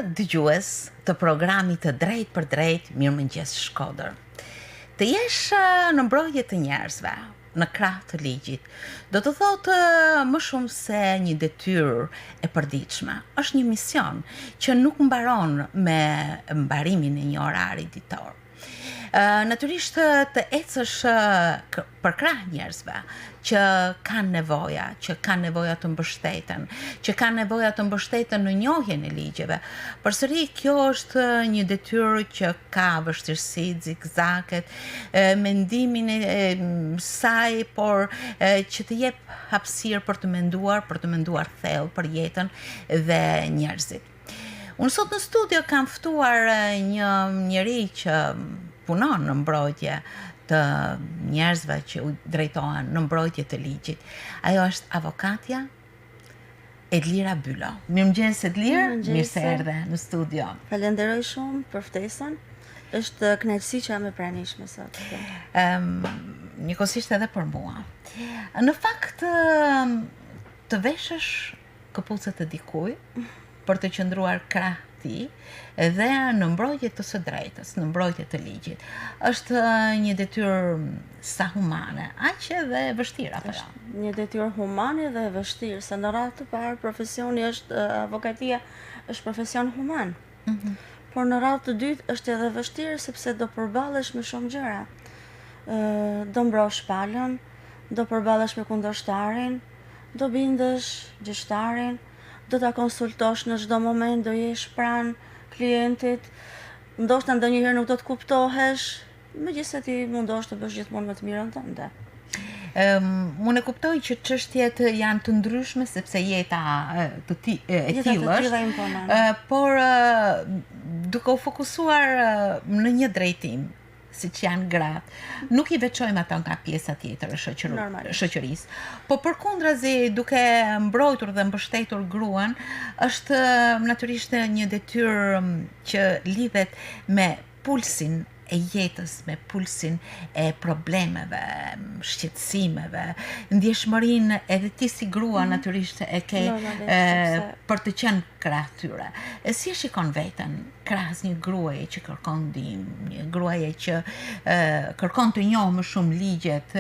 dëgjues të programit të Drejt për Drejt, Mirëmëngjes Shkodër. Të jesh në mbrojtje të njerëzve, në krah të ligjit, do të thotë më shumë se një detyrë e përditshme. Është një mision që nuk mbaron me mbarimin e një orari ditor. Natyrisht të ecësh për krah njerëzve që kanë nevoja të mbështeten, që kanë nevoja të mbështeten në njohjen e ligjeve. Përsëri kjo është një detyrë që ka vështirësi, zigzaget, mendimin e saj, por që të jep hapësirë për të menduar thellë për jetën dhe njerëzit. Unë sot në studio kam ftuar një njeri që punon në mbrojtje të njerëzve që u drejtohen në mbrojtje të ligjit. Ajo është avokatja Edlira Bylo. Mirëmëngjes Edlir, mirë se erdhe në studio. Falenderoj shumë për ftesën. Është kënaqësi që jam e pranishme sot. Njëkohësisht edhe për mua. Në fakt të veshësh këpucët e dikujt për të qëndruar krah ti dhe në mbrojtje të së drejtës, në mbrojtje të ligjit. Është një detyrë sa humane, aq edhe vështirë apo jo? Një detyrë humane dhe vështirë, se në radhë të parë profesioni është avokatia është profesion human. Por në radhë të dytë është edhe vështirë sepse do përballesh me shumë gjëra. Do mbrosh palën, do përballesh me kundërshtarin, do bindesh gjyqtarin, do ta konsultosh në çdo moment, do jesh pranë klientit, ndoshta ndonjëherë nuk do të kuptohesh, megjithëse ti mundosh të bësh gjithmonë më të mirën tënde. Unë e kuptoj që çështjet janë të ndryshme sepse jeta e tillë është, por duke u fokusuar në një drejtim, siç janë gratë, nuk i veçojmë ato nga pjesa tjetër e shoqërisë. Po përkundrazi, duke mbrojtur dhe mbështetur gruan, është natyrisht një detyrë që lidhet me pulsin e jetës, me pulsin e problemeve, shqetësimeve, ndjeshmërinë edhe ti si grua natyrisht e ke për të qenë krah tyre. Si e shikon veten krahas një gruaje që kërkon ndihmë, një gruaje që kërkon të njohë më shumë ligjet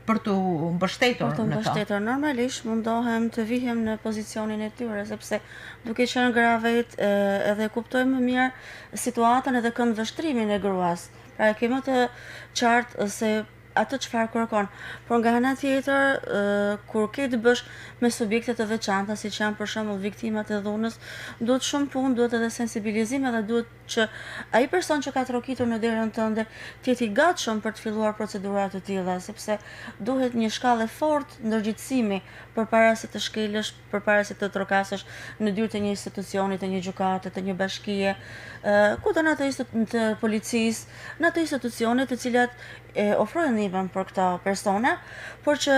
për të mbështetur në to? Normalisht mundohem të vihem në pozicionin e tyre, sepse duke qenë gravet edhe kuptojmë më mirë situatën edhe këndvështrimin e gruas. Pra e ke më të qartë se atë çfarë kërkon. Por nga ana tjetër, kur ke të bësh me subjekte të veçanta, siç janë për shembull viktimat e dhunës, duhet shumë punë, duhet edhe sensibilizim edhe duhet që ai person që ka trokitur në derën tënde të jetë i gatshëm për të filluar procedura të tilla, sepse duhet një shkallë fortë ndërgjegjësimi përpara se të shkelësh, përpara se të trokasësh në dyrë të një institucioni, të një gjykate, të një bashkie, kudo në ato të policisë, në ato institucione të cilat ofrojnë ndihmën për këta persona, por që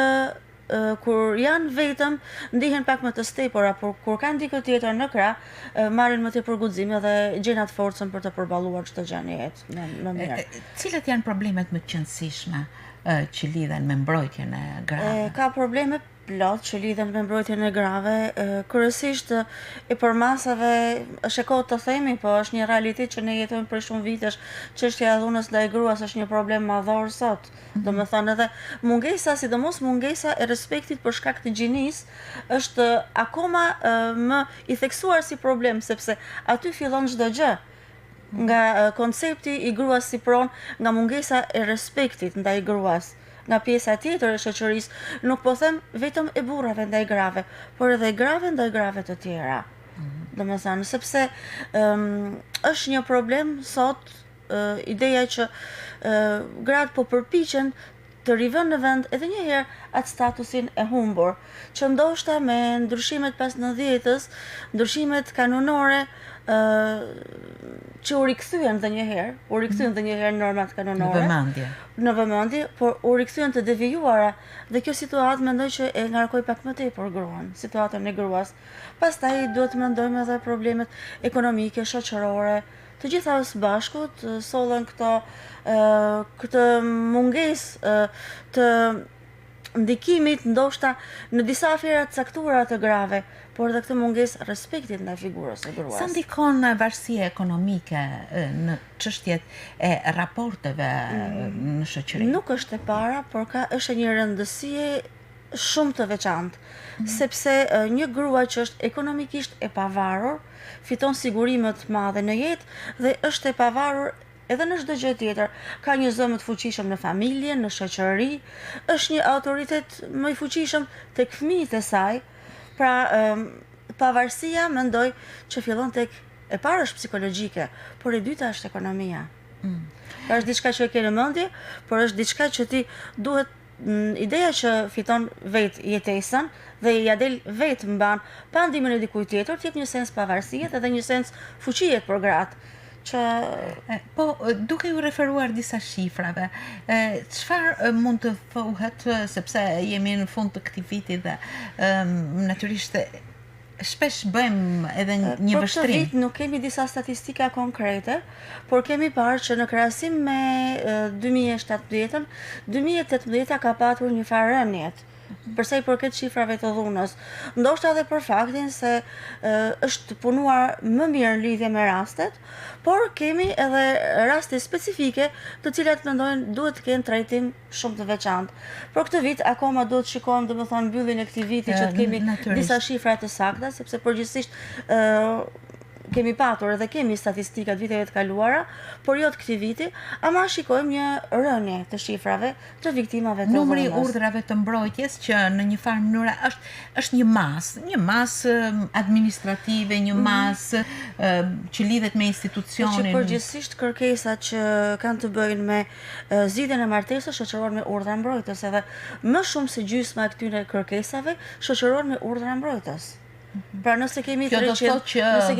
kur janë vetëm ndihen pak më të stepura, por kur kanë dikë tjetër në krah, marrin më tepër guxime dhe gjejnë atë forcën për të përballuar çdo gjë në jetë më mirë. Cilat janë problemet më të qëndësishme që lidhen me mbrojtjen e grave? Ka probleme plot që lidhen me mbrojtjen e grave, kryesisht e përmasave, është e kohë të themi, po është një realitet që ne jetojmë për shumë vitesh. Çështja e dhunës ndaj gruas është një problem madhor sot. Domethënë edhe mungesa, sidomos mungesa e respektit për shkak të gjinisë është akoma më i theksuar si problem, sepse aty fillon çdo gjë. Nga koncepti i gruas si pronë, nga mungesa e respektit ndaj gruas. Nga pjesa tjetër e shoqërisë, nuk po them vetëm e burrave ndaj grave, por edhe grave ndaj grave të tjera. Domethënë, sepse është një problem sot ideja që gratë po përpiqen të rivën në vend edhe një herë atë statusin e humbur, që ndoshta me ndryshimet pas 90-s, ndryshimet kanonore, që u rikthyen edhe një herë normat kanonore. Në vëmendje, por u rikthyen të devijuara dhe kjo situatë mendoj që e ngarkoi pak më tepër gruan, situatën e gruas. Pastaj duhet të mendojmë edhe problemet ekonomike, shoqërore, të gjitha së bashkut sollen këtë mungesë të ndikimit ndoshta në disa afera të caktuara të grave, por edhe këtë mungesë respektit ndaj figurës së gruas. Sa ndikon varësia ekonomike në çështjet e raporteve në shoqëri? Nuk është e para, por është një rëndësie shumë të veçantë, sepse një grua që është ekonomikisht e pavarur fiton sigurime të madhe në jetë dhe është e pavarur edhe në çdo gjë tjetër. Ka një zë më të fuqishëm në familje, në shoqëri, është një autoritet më i fuqishëm tek fëmijët e saj. Pra, pavarësia mendoj që fillon tek e para është psikologjike, por e dyta është ekonomia. Pra është diçka që e ke në mendje, por është diçka që ti duhet ideja që fiton vetë jetesën dhe ja del vetë mban pa ndihmën e dikujt tjetër, të jep një sens pavarësie dhe një sens fuqie për gratë. Po, duke ju referuar disa shifrave, çfarë mund të thuhet, sepse jemi në fund të këtij viti dhe natyrisht shpesh bëjmë edhe një vështrim. Për këtë vit nuk kemi disa statistika konkrete, por kemi parë që në krahasim me 2017-ën, 2018 ka patur një farë rënje përsa i përket shifrave të dhunës. Ndoshta edhe për faktin se është punuar më mirë në lidhje me rastet, por kemi edhe raste specifike të cilat mendojnë duhet të kenë trajtim shumë të veçantë. Për këtë vit akoma duhet të shikojmë domethënë mbylljen e këtij viti që të kemi disa shifra të sakta, sepse përgjithsisht kemi patur edhe kemi statistikat viteve të kaluara, por jo të këtij viti, ama shikojmë një rënje të shifrave të viktimave të dhunës. Numri urdhrave të mbrojtjes që në një farë mënyrë është një masë administrative, një masë që lidhet me institucionin. Që përgjithsisht kërkesat që kanë të bëjnë me zgjidhjen e martesës shoqërohen me urdhra mbrojtës, edhe më shumë se gjysma e këtyre kërkesave shoqërohen me urdhra mbrojtës. Pra nëse kemi 300 kërkesa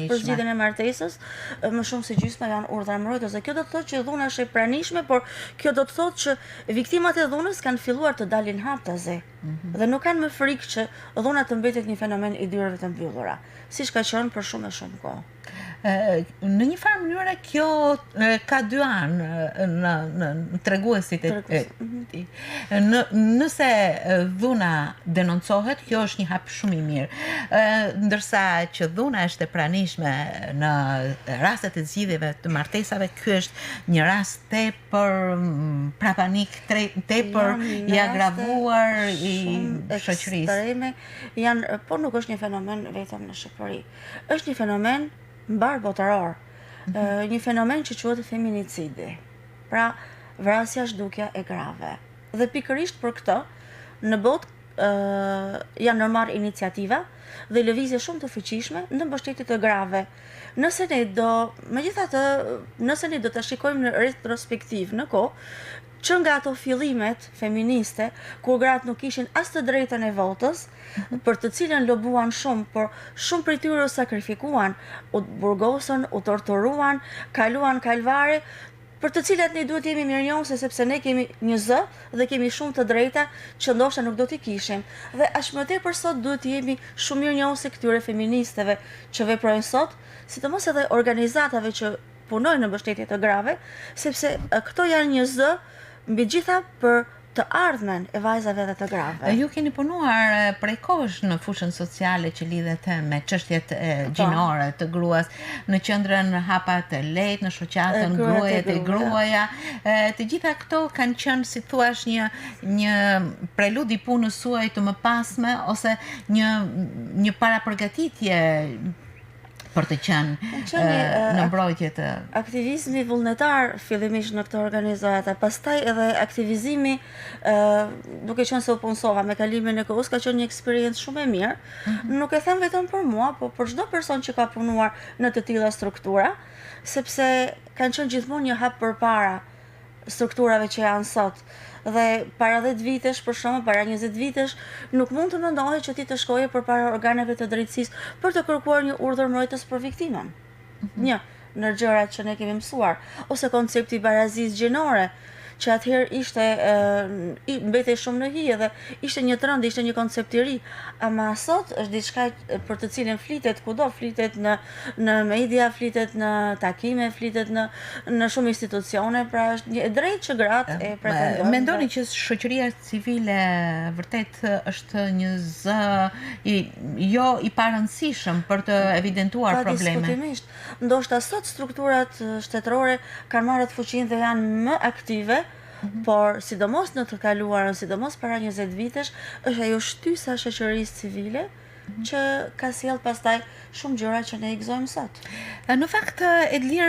për zgjidhjen e martesës, më shumë se gjysma janë urdhra mbrojtës. Kjo do të thotë që dhuna është e pranishme, por kjo do të thotë që viktimat e dhunës kanë filluar të dalin haptazi dhe nuk kanë më frikë që dhuna të mbetet një fenomen i dyrave të mbyllura, siç ka qenë për shumë e shumë kohë. Në një farë mënyrë kjo ka dy anë në treguesit e tij. Nëse dhuna denoncohet, kjo është një hap shumë i mirë. Ndërsa që dhuna është e pranishme në rastet e zgjidhjeve të martesave, ky është një rast tepër prapanik, tepër i agravuar i shoqërisë. Po nuk është një fenomen vetëm në Shqipëri. Është një fenomen mbar botëror, një fenomen që quhet feminicidi. Pra, vrasja zhdukja e grave. Dhe pikërisht për këtë, në botë janë nërmarrë iniciativa dhe lëvizje shumë të fuqishme në mbështetje të grave. Nëse ne do ta shikojmë në retrospektiv në kohë, që nga ato fillimet feministe, kur gratë nuk ishin as të drejtën e votës, për të cilën lobuan shumë, por shumë prej tyre u sakrifikuan, u burgosën, u torturuan, kaluan kalvare, për të cilat ne duhet jemi mirënjohëse sepse ne kemi një zë dhe kemi shumë të drejta që ndoshta nuk do t'i kishim. Dhe aq më tepër sot duhet të jemi shumë mirënjohëse këtyre feministeve që veprojnë sot, sidomos edhe organizatave që punojnë në mbështetje të grave, sepse këto janë një zë mbi gjitha për të ardhmen e vajzave dhe të grave. Ju keni punuar prej kohësh në fushën sociale që lidhet me çështjet gjinore të gruas, në qendrën Hapa të Lehtë, në shoqatën Gruajet e Gruaja. Të gjitha këto kanë qenë, si thua, një prelud i punës suaj të mëpasme ose një parapërgatitje për të qenë në mbrojtje të... Aktivizmi vullnetar fillimisht në këtë organizata, pastaj edhe aktivizimi, duke qenë se u punësova me kalimin e kohës, ka qenë një eksperiencë shumë e mirë. Nuk e them vetëm për mua, por për çdo person që ka punuar në të tilla struktura, sepse kanë qenë gjithmonë një hap përpara strukturave që janë sot. Dhe para 10 vitesh, për shembull, para 20 vitesh, nuk mund të mendohej që ti të shkoje përpara organeve të drejtësisë për të kërkuar një urdhër mbrojtës për viktimën. Një, në gjërat që ne kemi mësuar, ose koncepti i barazisë gjinore, që atëherë ishte mbetej shumë në hije dhe ishte një trend, ishte një koncept i ri. Ama sot është diçka për të cilën flitet kudo, flitet në media, flitet në takime, flitet në shumë institucione, pra është një drejt që gratë e pretendojnë. Mendoni që shoqëria civile vërtet është një zë jo i parëndësishëm për të evidentuar problemet? Diskutimisht. Ndoshta sot strukturat shtetërore kanë marrë fuqinë dhe janë më aktive, por sidomos në të kaluarën, sidomos para 20 vitesh, është ajo shtysa e shoqërisë civile që ka sjell pastaj shumë gjëra që ne i gëzojmë sot. Në fakt, Edlir,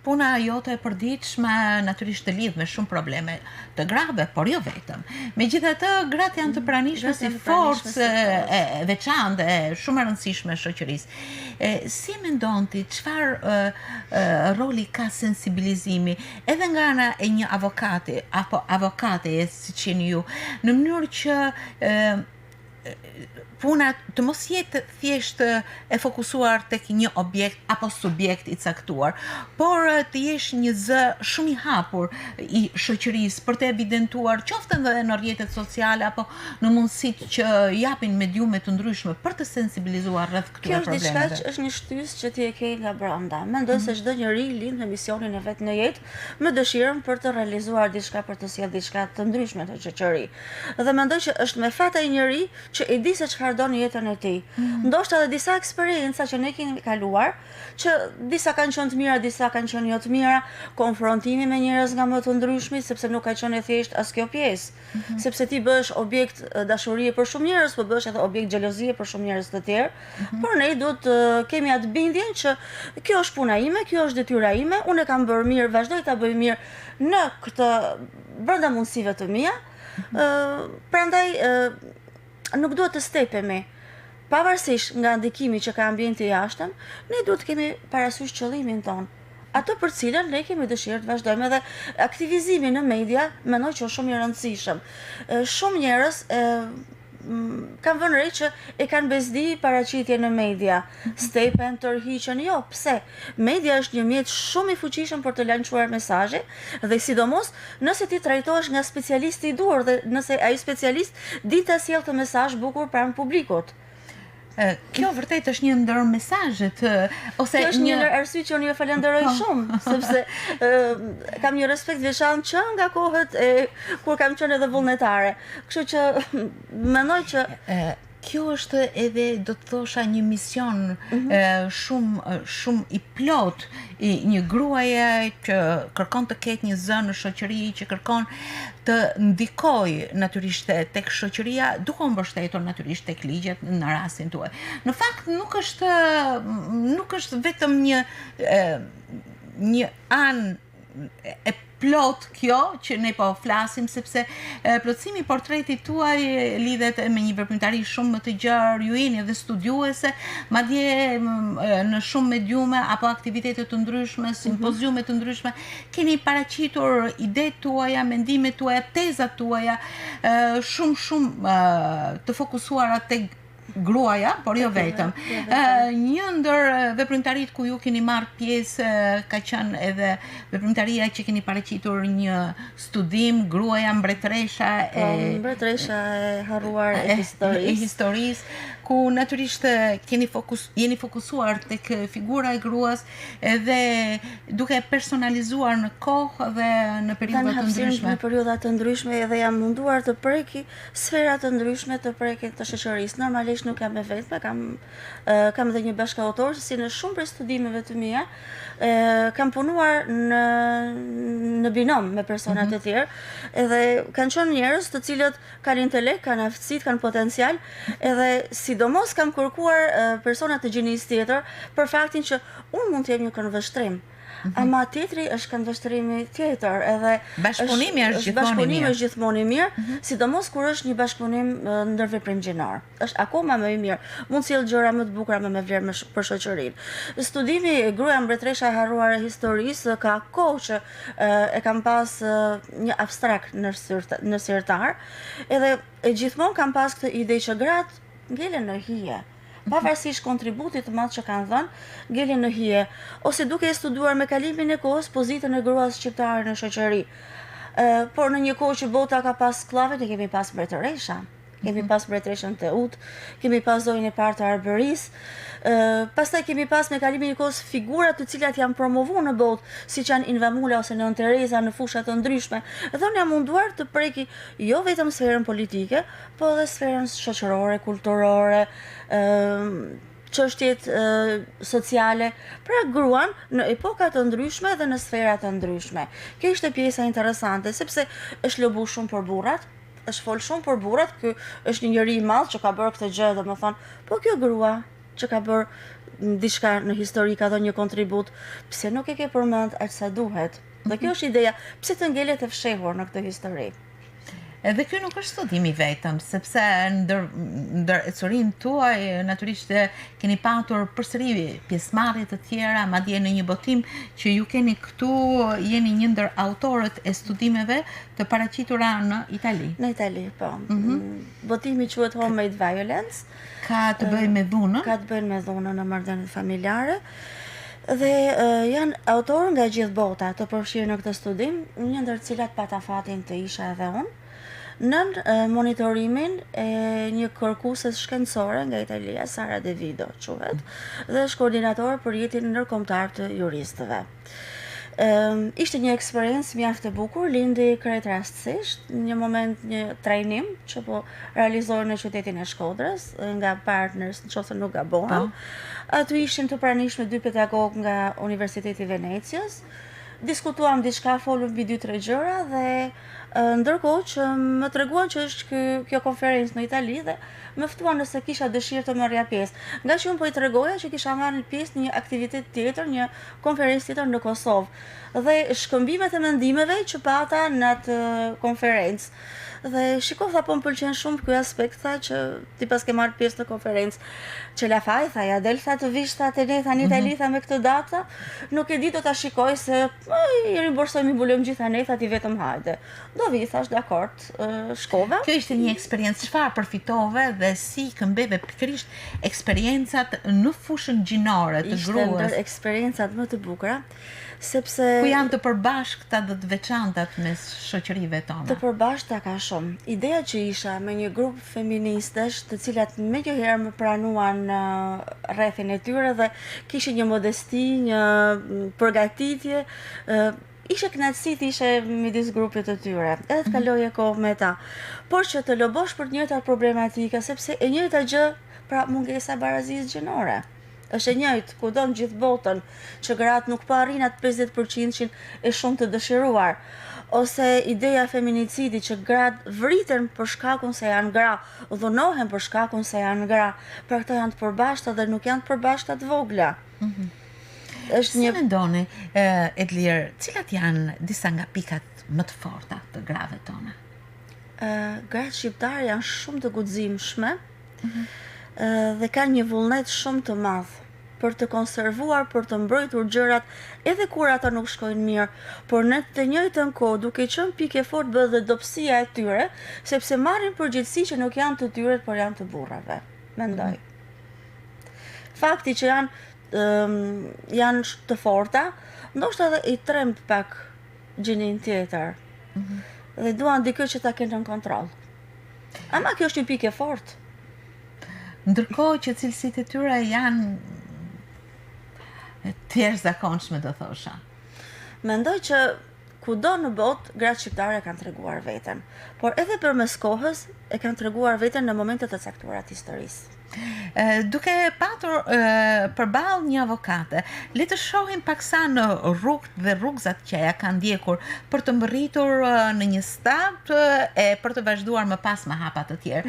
puna jote e përditshme natyrisht të lidh me shumë probleme të grave, por jo vetëm. Megjithatë, gratë janë të pranishme si forcë e veçantë e shumë e rëndësishme e shoqërisë. Si mendon ti, çfarë roli ka sensibilizimi edhe nga ana e një avokati apo avokate siç jeni ju, në mënyrë që puna të mos jetë thjesht e fokusuar tek një objekt apo subjekt i caktuar, por të jesh një zë shumë i hapur i shoqërisë për të evidentuar qoftë edhe në rrjetet sociale apo në mundësitë që japin mediume të ndryshme për të sensibilizuar rreth këtyre problemeve. Kjo është diçka që është një shtysë që ti e ke nga brenda. Mendoj se çdo njeri lind me misionin e vet në jetë, me dëshirën për të realizuar diçka, për të sjellë diçka të ndryshme në shoqëri. Dhe mendoj që është me fat ai njeri që i di se çfarë do në jetën e tij. Ndoshta edhe disa eksperjenca që ne kemi kaluar, që disa kanë qenë të mira, disa kanë qenë jo të mira, konfrontimi me njerëz nga më të ndryshmit, sepse nuk ka qenë thjesht as kjo pjesë. Sepse ti bëhesh objekt dashurie për shumë njerëz, po bëhesh edhe objekt xhelozie për shumë njerëz të tjerë. Por ne duhet të kemi atë bindjen që kjo është puna ime, kjo është detyra ime, unë e kam bërë mirë, vazhdoj ta bëj mirë në këtë brenda mundësive të mia. Prandaj nuk duhet të stepemi. Pavarësisht nga ndikimi që ka ambienti jashtëm, ne duhet të kemi parasysh qëllimin ton. Ato për cilën ne kemi dëshirë të vazhdojmë, edhe aktivizimi në media mendoj që është shumë i rëndësishëm. Shumë njerëz kanë vënë re që e kanë bezdi paraqitje në media, stepen, tërhiqen, jo, pse? Media është një mjet shumë i fuqishëm për të lançuar mesazhe dhe sidomos nëse ti trajtohesh nga specialisti i duhur dhe nëse ai specialist di ta sjellë të mesazh bukur pranë publikut. Kjo vërtet është një ndër mesazhet ose kjo është një ndër arsye që unë ju falenderoj shumë, sepse kam një respekt veçantë që nga kohët kur kam qenë edhe vullnetare. Kështu që mendoj që kjo është edhe, do të thosha, një mision shumë i plot i një gruaje që kërkon të ketë një zë në shoqëri, që kërkon të ndikoj natyrisht tek shoqëria, duke u mbështetur natyrisht tek ligjet në rastin tuaj. Në fakt nuk është vetëm një anë e plot kjo që ne po flasim, sepse plotësimi i portretit tuaj lidhet me një veprimtari shumë më të gjerë, ju jeni edhe studiuese, madje në shumë mediume apo aktivitete të ndryshme, simpoziume të ndryshme, keni paraqitur idetë tuaja, mendimet tuaja, tezat tuaja, shumë të fokusuara tek gruaja, por jo vetëm. Një ndër veprimtaritë ku ju keni marrë pjesë ka qenë edhe veprimtaria që keni paraqitur një studim, gruaja mbretëresha e harruar e historisë, ku natyrisht jeni fokusuar tek figura e gruas edhe duke personalizuar në kohë dhe në periudha të ndryshme. Në periudha të ndryshme edhe jam munduar të preki sfera të ndryshme të prekit të shoqërisë. Normalisht nuk jam e vetme, kam edhe një bashkëautor, si në shumë prej studimeve të mia, kam punuar në binom me persona të tjerë, edhe kanë qenë njerëz të cilët kanë intelekt, kanë aftësi, kanë potencial, edhe sidomos kam kërkuar persona të gjinisë tjetër për faktin që unë mund të jem një këndvështrim. Ama tjetri është këndvështrimi tjetër, edhe bashkëpunimi është gjithmonë i mirë, sidomos kur është një bashkëpunim ndërveprim gjinor. Është akoma më i mirë. Mund sjell gjëra më të bukura, më me vlerë për shoqërinë. Studimi Gruaja mbretëresha e harruar e historisë ka kohë që e kam pas një abstrakt në sirtar, edhe gjithmonë kam pas këtë ide që gratë ngelen në hije. Pavarësisht kontributit të madh që kanë dhënë, ngelen në hije, ose duke e studiuar me kalimin e kohës pozitën e gruas shqiptare në shoqëri. Por në një kohë që bota ka pas skllave, ne kemi pas mbretëresha. Kemi pas mbretëreshën Teut, kemi pas zonjën e parë të Arbërisë, pastaj kemi pas me kalimin e kohës figura të cilat janë promovuar në botë, siç janë Invamula ose Nën Tereza në fusha të ndryshme. Dhe unë jam munduar të preki jo vetëm sferën politike, po edhe sferën shoqërore, kulturore, çështjet sociale, pra gruan në epoka të ndryshme dhe në sfera të ndryshme. Kjo ishte pjesa interesante sepse është lobu shumë për burrat, është fol shumë për burrat, ky është një njeri i madh që ka bërë këtë gjë, domethënë, po kjo grua që ka bërë diçka në histori, ka dhënë një kontribut, pse nuk e ke përmend aq sa duhet? Dhe kjo është ideja, pse të ngelet e fshehur në këtë histori? Edhe kjo nuk është studimi vetëm, sepse ndër ecurinë tuaj natyrisht keni patur përsëri pjesëmarrje të tjera, madje në një botim që ju keni këtu, jeni një ndër autorët e studimeve të paraqitura në Itali. Në Itali, po. Botimi quhet Homemade Violence. Ka të bëjë me dhunën? Ka të bëjë me dhunën në marrëdhëniet familjare. Dhe janë autorë nga gjithë bota të përfshirë në këtë studim, një ndër cilat pata fatin të isha edhe unë, në monitorimin e një kërkueses shkencore nga Italia, Sara De Vido quhet, dhe është koordinator për jetën ndërkombëtar të juristëve. Ishte një eksperiencë mjaft e bukur, lindi krejt rastësisht, një moment një trajnim që po realizohej në qytetin e Shkodrës nga Partners, nëse nuk gabohem. Aty ishin të pranishme 2 pedagogë nga Universiteti i Venecias. Diskutuam diçka, folëm mbi 2-3 gjëra dhe ndërkohë që më treguan që është kjo konferencë në Itali dhe më ftuan nëse kisha dëshirë të marrja pjesë. Nga që unë po i tregoja që kisha marrë pjesë në një aktivitet tjetër, një konferencë tjetër në Kosovë. Dhe shkëmbimet e mendimeve që pata në atë konferencë. Dhe shikoj, tha, po më pëlqen shumë ky aspekt, tha, që ti pas ke marrë pjesë në konferencë. Që la faj, tha, ja del, tha, të vish, tha, te ne, tha, në Itali, tha, me këtë datë, nuk e di, do ta shikoj se i rimbursojmë, i mbulojmë gjitha ne, tha, ti vetëm hajde. Do vi, thash, dakord, shkova. Kjo ishte një eksperiencë, çfarë përfitove dhe si këmbeve pikërisht eksperiencat në fushën gjinore të gruas? Ishte ndër eksperiencat më të bukura, sepse ku janë të përbashkëta dhe të veçantat mes shoqërive tona. Të përbashkëta ka shumë. Ideja që isha me një grup feministesh, të cilat me një herë më pranuan rrethin e tyre dhe kishin një modesti, një përgatitje, ishe kënaqësi të ishe midis grupit të tyre, edhe të kaloje kohë me ta. Por që të lobosh për të njëjtat problematika, sepse e njëjta gjë, pra mungesa barazisë gjinore. Është e njëjtë kudo në gjithë botën, që gratë nuk po arrin atë 50% e shumë të dëshiruar, ose ideja e feminicidit që gratë vriten për shkakun se janë gra, dhunohen për shkakun se janë gra, pra këto janë të përbashkëta dhe nuk janë të përbashkëta të vogla. Si mendoni, Edlir, cilat janë disa nga pikat më të forta të grave tona? Gratë shqiptare janë shumë të guximshme dhe kanë një vullnet shumë të madh për të konservuar, për të mbrojtur gjërat, edhe kur ata nuk shkojnë mirë, por në të njëjtën kohë, duke qenë pikë fort bëhet dhe dobësia e tyre, sepse marrin përgjegjësi që nuk janë të tyret, por janë të burrave. Mendoj. Fakti që janë të forta, ndoshta edhe i tremb pak gjinin tjetër. Dhe duan dikë që ta kenë në kontroll. Ama kjo është një pikë fort. Ndërkohë që cilësitë e tyre janë të jashtëzakonshme, do thosha. Mendoj që kudo në botë gratë shqiptare kanë treguar veten, por edhe përmes kohës e kanë treguar veten në momente të caktuara të historisë. Duke patur përballë një avokate, le të shohim paksa në rrugët dhe rrugzat që ja kanë ndjekur për të mbërritur në një stad e për të vazhduar më pas me hapa të tjerë.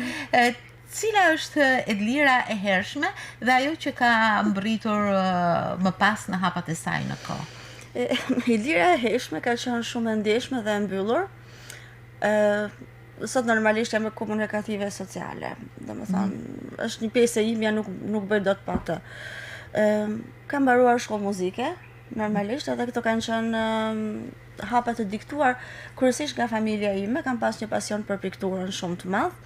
Cila është Edlira e hershme dhe ajo që ka mbërritur më pas në hapat e saj në kohë? Edlira e hershme ka qenë shumë e ndjeshme dhe e mbyllur. Sot normalisht jam komunikative sociale. Domethënë, është një pjesë e imja, nuk bëj dot pa të. Kam mbaruar shkollë muzike, normalisht, edhe këto kanë qenë hapa të diktuar kryesisht nga familja ime, kam pas një pasion për pikturën shumë të madh.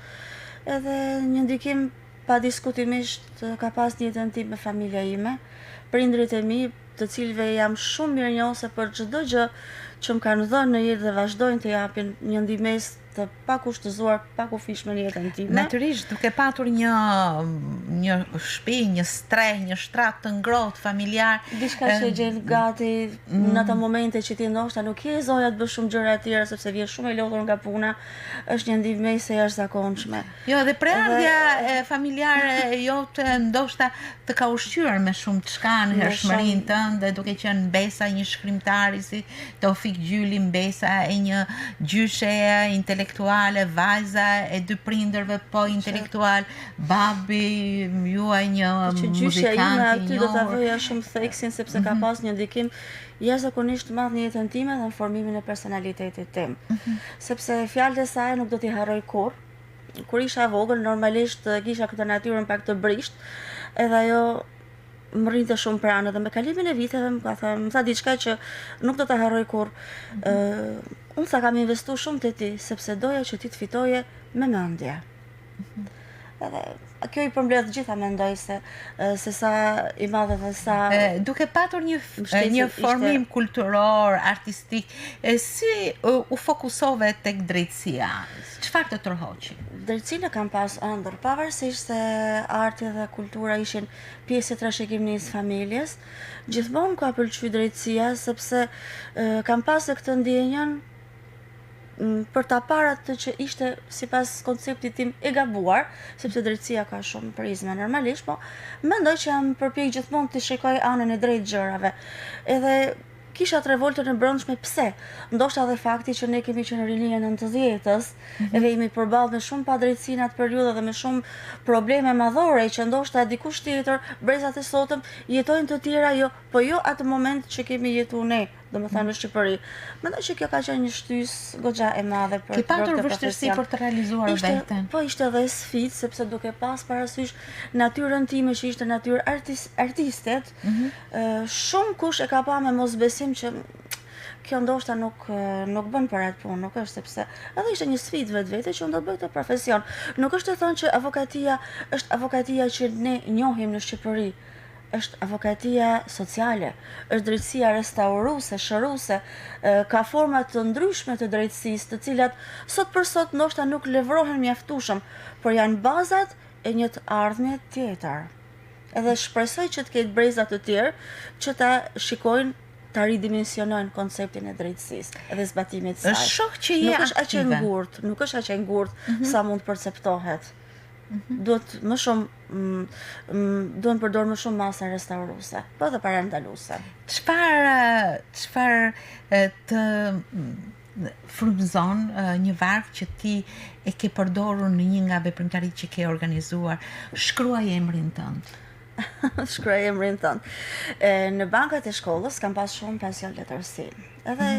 Edhe një ndikim pa diskutimisht ka pas një jetën tim me familja ime. Prindrit e mi të cilëve jam shumë mirënjohëse për çdo gjë që më kanë dhënë në jetë dhe vazhdojnë të japin një ndihmës të pakushtëzuar, pakufishme në jetën time. Natyrisht, duke patur një shtëpi, një streh, një shtrat të ngrohtë familjar, diçka që gjen gati në ato momente që ti ndoshta nuk je zoja të bësh shumë gjëra të tjera sepse vjen shumë e lodhur nga puna, është një ndihmëse e jashtëzakonshme. Jo, dhe prandja familjare jote ndoshta të ka ushqyer me shumë çka në hershmërinë tënde, duke qenë mbesa një shkrimtari si Tofik Gjyli, mbesa e një gjyshe intelektuale, vajza e dy prindërve po intelektual, babi juaj një muzikant. Gjyshja ime aty do ta vëja shumë theksin sepse ka pas një ndikim jashtëzakonisht të madh në jetën time dhe në formimin e personalitetit tim. Sepse fjalët e saj nuk do t'i harroj kurrë. Kur isha e vogël, normalisht kisha këtë natyrën pak të brisht, edhe ajo më rrinte shumë pranë dhe me kalimin e viteve më tha diçka që nuk do ta harroj kurrë. Unë sa kam investuar shumë te ti, sepse doja që ti të fitoje me mendje. Edhe kjo i përmbledh gjitha, mendoj se sa i madhe dhe sa duke patur një formim kulturor, artistik, si u fokusove tek drejtësia? Çfarë të tërhoqi? Drejtësinë kam pas ëndër, pavarësisht se arti dhe kultura ishin pjesë e trashëgimisë familjes, gjithmonë ka pëlqyer drejtësia sepse kam pas këtë ndjenjën për ta parë atë që ishte sipas konceptit tim e gabuar, sepse drejtësia ka shumë prizma normalisht, po mendoj që jam përpjek gjithmonë të shikoj anën e drejtë gjërave. Edhe kisha të revoltën e brendshme, pse? Ndoshta edhe fakti që ne kemi qenë në rinia 90-s, edhe jemi përballë me shumë padrejtësi në atë periudhë dhe me shumë probleme madhore që ndoshta dikush tjetër, brezat e sotëm, jetojnë të tjera, po jo atë moment që kemi jetuar ne, domethënë në Shqipëri. Mendoj që kjo ka qenë një shtysë goxha e madhe për të patur vështirësi për të realizuar veten. Po ishte edhe sfidë sepse duke pas parasysh natyrën time që ishte natyrë artistet, shumë kush e ka pa me mosbesim që kjo ndoshta nuk bën për atë punë, nuk është, sepse edhe ishte një sfidë vetvete që unë do bëj këtë profesion. Nuk është të thonë që avokatia është avokatia që ne njohim në Shqipëri. Është avokatia sociale, është drejtësia restauruese, shëruese, ka forma të ndryshme të drejtësisë, të cilat sot për sot ndoshta nuk levrohen mjaftueshëm, por janë bazat e një të ardhmje tjetër. Edhe shpresoj që të ketë breza të tjerë që ta shikojnë, ta ridimensionojnë konceptin e drejtësisë edhe zbatimit të saj. Shoh që je aktive. Nuk është aq e ngurtë sa mund perceptohet. Duhet më shumë duhen përdor më shumë masa restauruese, po dhe parandaluese. Çfarë të frymëzon një varg që ti e ke përdorur në një nga veprimtaritë që ke organizuar? Shkruaj emrin tënd. Shkruaj emrin tënd. Në bankat e shkollës kam pas shumë pasion letërsinë. Edhe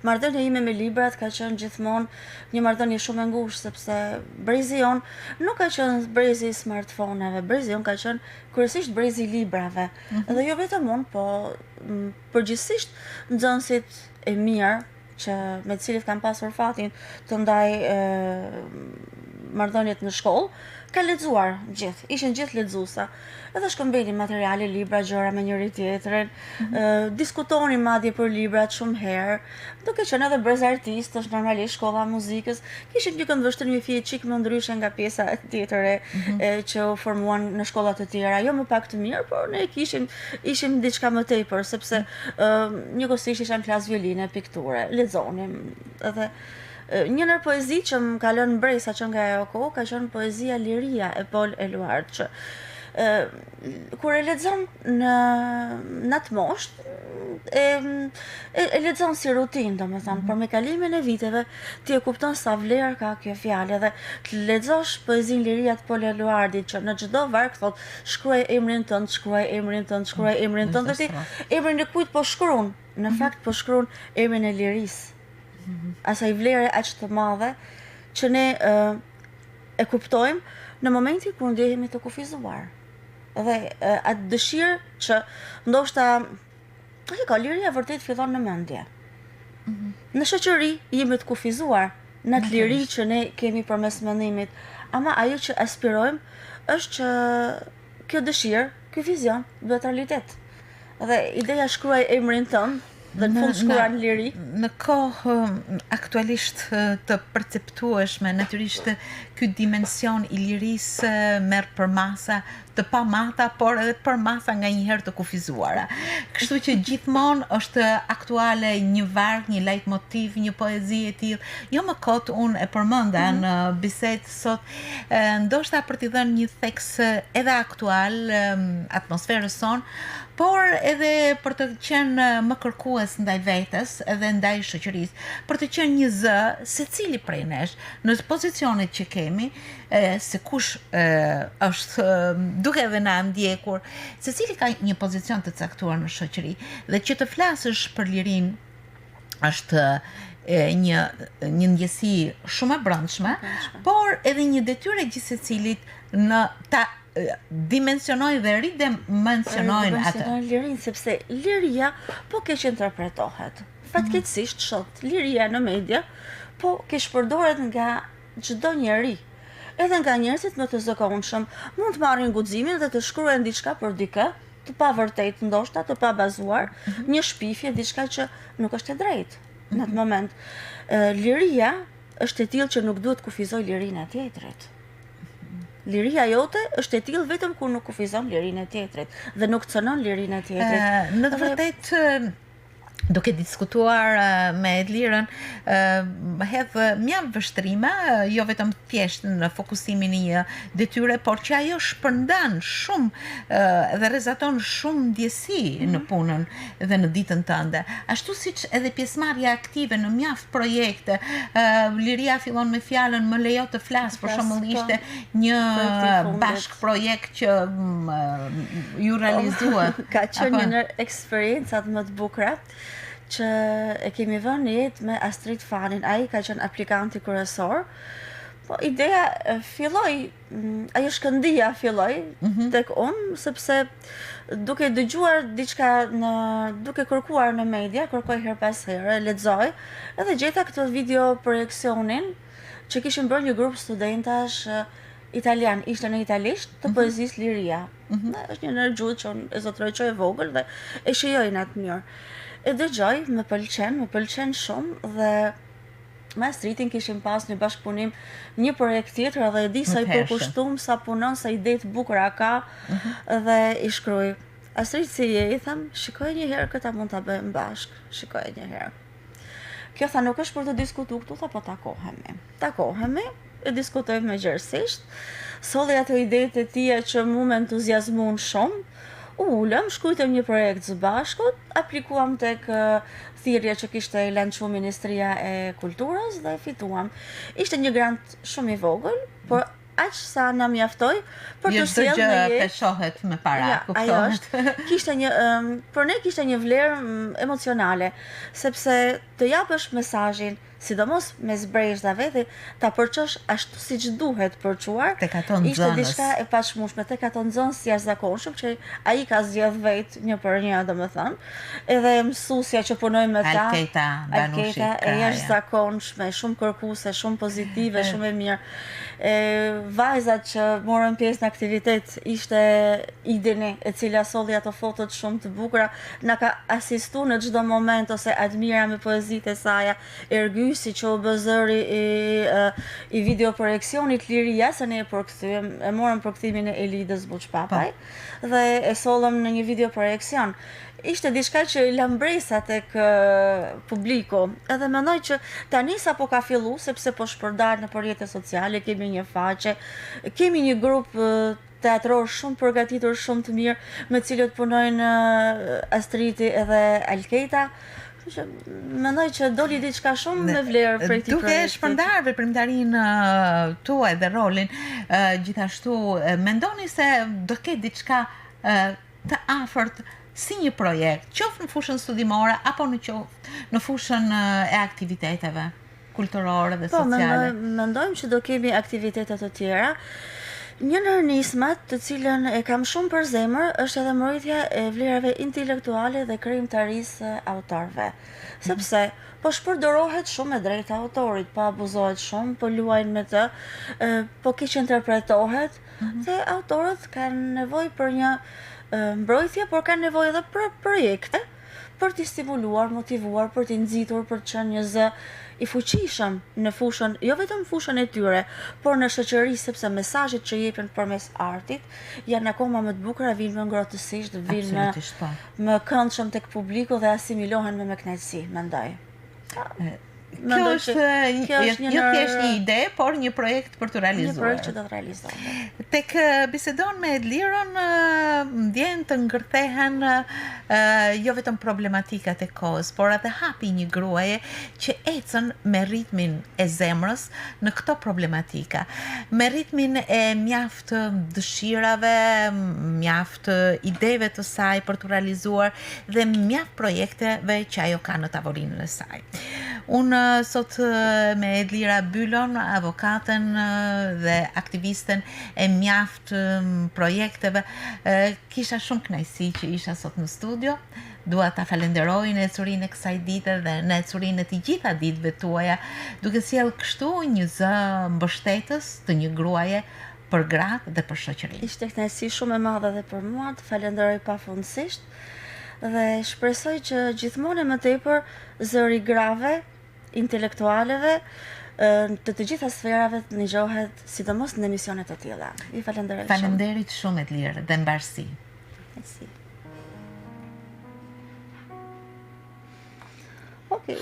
marrëdhënia ime me librat ka qenë gjithmonë një marrëdhënie shumë e ngushtë, sepse brezi jon nuk ka qenë brezi i smartphone-ave, brezi jon ka qenë kryesisht brezi i librave. Dhe jo vetëm unë, po përgjithsisht nxënësit e mirë që me të cilët kam pasur fatin të ndaj marrëdhëniet në shkollë, ka lexuar gjithë, ishin gjithë lexuesa. Edhe shkëmbenin materiale, libra, gjëra me njëri tjetrin, diskutonin madje për librat shumë herë, duke qenë edhe brez artistësh, normalisht shkolla e muzikës, kishin një këndvështrim një fije çik më ndryshe nga pjesa tjetër që u formuan në shkolla të tjera, jo më pak të mirë, por ne ishim diçka më tepër, sepse njëkohësisht isha në klasë violine, pikture, lexonim, edhe njënër poezi që më ka lënë bresa që nga ajo kohë ka qenë poezia Liria e Paul Eluard, që kur e lexon në atë moshë e lexon si rutinë, domethënë, por me kalimin e viteve ti e kupton sa vlerë ka kjo fjalë, dhe të lexosh poezinë Liria të Paul Eluardit që në çdo varg thot shkruaj emrin tënd, shkruaj emrin tënd, shkruaj emrin tënd, dhe ti emrin e kujt po shkruan, në fakt po shkruan emrin e lirisë. Asaj vlere aq të madhe që ne e kuptojmë në momentin kur ndjehemi të kufizuar. Dhe atë dëshirë që ndoshta liria vërtet fillon në mendje. Në shoqëri jemi të kufizuar në atë liri që ne kemi përmes mendimit, ama ajo që aspirojmë është që kjo dëshirë, ky vizion bëhet realitet. Dhe ideja shkruaj emrin tënd, dhe në fund shkruan liri. Në kohë aktualisht të perceptueshme, natyrisht ky dimension i lirisë merr për masa të pamata, por edhe për masa nga njëherë të kufizuara. Kështu që gjithmonë është aktuale një varg, një leitmotiv, një poezi e tillë. Jo më kot unë e përmenda në bisedë sot, ndoshta për t'i dhënë një theks edhe aktual atmosferës sonë, por edhe për të qenë më kërkues ndaj vetes edhe ndaj shoqërisë, për të qenë një zë secili prej nesh në pozicionet që kemi, se kush është duke edhe na ndjekur, secili ka një pozicion të caktuar në shoqëri dhe që të flasësh për lirinë është një ndjesi shumë e brendshme, por edhe një detyrë gjithë secilit në ta dimensionoj dhe ridimensionojnë atë. Lirin, sepse liria po keq interpretohet. Fatkeqësisht shoh liria në media po keq përdoret nga çdo njeri. Edhe nga njerëzit më të zakonshëm mund të marrin guximin dhe të shkruajnë diçka për dikë, të pavërtet ndoshta, të pabazuar, një shpifje, diçka që nuk është e drejtë në atë moment. Liria është e tillë që nuk duhet kufizoj lirinë e tjetrit. Liria jote është e tillë vetëm kur nuk kufizon lirinë e tjetrit dhe nuk cënon lirinë e tjetrit. Në të vërtetë duke diskutuar me Edlirën, hedh mjaft vështrime, jo vetëm thjesht në fokusimin e një detyre, por që ajo shpërndan shumë dhe rrezaton shumë ndjesi në punën dhe në ditën tënde. Ashtu siç edhe pjesëmarrja aktive në mjaft projekte, liria fillon me fjalën "më lejo të flas", për shembull ishte një bashk projekt që ju realizuat. Ka qenë një eksperjencat më të bukura që e kemi vënë në jetë me Astrid Fanin. Ai ka qenë aplikanti kryesor. Po ideja filloi, ajo shkëndija filloi tek unë, sepse duke dëgjuar diçka duke kërkuar në media, kërkoj her pas here, lexoj, edhe gjeta këtë video projeksionin që kishin bërë një grup studentash italian, ishte në italisht, të poezisë Liria. Është një nërgjut që unë e zotroj që e vogël dhe e shijoj në atë mënyrë. E dëgjoj, më pëlqen shumë dhe me Astritin kishim pas një bashkëpunim, një projekt tjetër dhe e di sa i përkushtum, sa punon, sa ide të bukura ka dhe i shkruaj. Astrid, si je? I them, shikoj një herë këta mund ta bëjmë bashk, shikoj një herë. Kjo tha nuk është për të diskutuar këtu, tha po takohemi, e diskutojmë me gjërësisht, solli ato idetë e tia që mu me entuziasmun shumë, ulëm, shkujtëm një projekt së bashkut, aplikuam tek thirrja që kishte lançuar Ministria e Kulturës dhe fituam. Ishte një grant shumë i vogël, por aq sa na mjaftoi për të sjellë në jetë. Peshohet me para, ajo është. Kishte një për ne kishte një vlerë emocionale, sepse të japësh mesazhin, sidomos me zbrejshta veti, ta përçosh ashtu siç duhet përçuar. Ishte diçka e pashmueshme tek ato nxënës jashtëzakonshëm që ai ka zgjedh vetë një për një, domethënë. Edhe mësuesja që punoi me ta, Alketa e jashtëzakonshme, shumë kërkuese, shumë pozitive, shumë e mirë. Vajzat që morën pjesë në aktivitet ishte Ideni, e cila solli ato fotot shumë të bukura, na ka asistuar në çdo moment, ose Admira me poezitë e saj, Ergysi që u bë zëri i video projeksionit Liria, se ne e morëm përkthimin e Elidës Buçpapaj dhe e sollëm në një video projeksion. Ishte diçka që i lambresa tek publiku, edhe mendoj që tani sapo ka fillu, sepse po shpërndar në rrjetet sociale, kemi një faqe, kemi një grup teatror shumë përgatitur, shumë të mirë, me cilët punojnë Astriti edhe Alketa. Mendoj që doli diçka shumë me vlerë për këtë projekt. Duke shpërndar veprimtarinë tuaj dhe rolin, gjithashtu mendoni se do ketë diçka të afërt si një projekt, qoftë në fushën studimore apo në fushën e aktiviteteve kulturore dhe sociale? Po, mendojmë që do kemi aktivitete të tjera. Një ndër nismat të cilën e kam shumë për zemër është edhe mbrojtja e vlerave intelektuale dhe krijimtarisë autorëve. Sepse po shpërdorohet shumë e drejta autorit, po abuzohet shumë, po luajnë me të, po keq interpretohet dhe autorët kanë nevojë për një mbrojtje, por kanë nevojë edhe për projekte për t'i stimuluar, motivuar, për t'i nxitur, për të qenë një zë i fuqishëm në fushën, jo vetëm fushën e tyre, por në shoqëri, sepse mesazhet që jepen përmes artit janë akoma më të bukura, vinë më ngrohtësisht, vinë më këndshëm tek publiku dhe asimilohen me kënaqësi, mendoj. Kjo është jo thjesht një ide, por një projekt për të realizuar. Një projekt që do të realizohet. Tek bisedon me Edlirën, ndjen të ngërthehen jo vetëm problematikat e kohës, por edhe hapi një gruaje që ecën me ritmin e zemrës në këto problematika, me ritmin e mjaft dëshirave, mjaft ideve të saj për të realizuar dhe mjaft projekteve që ajo ka në tavolinën e saj. Unë sot me Edlira Bylon, avokatën dhe aktivisten e mjaft projekteve, kisha shumë kënaqësi që isha sot në studio. Dua ta falenderoj në ecurinë e kësaj dite dhe në ecurinë e të gjitha ditëve tuaja, duke sjellë kështu një zë mbështetës të një gruaje për gratë dhe për shoqërinë. Ishte kënaqësi shumë e madhe edhe për mua, të falenderoj pafundësisht dhe shpresoj që gjithmonë më tepër zëri grave, intelektualeve të gjitha sferave të ngjohet, sidomos në emisionet të tilla. I falenderoj shumë. Falenderit shumë Edlirë dhe mbarësi. Merci. Okay.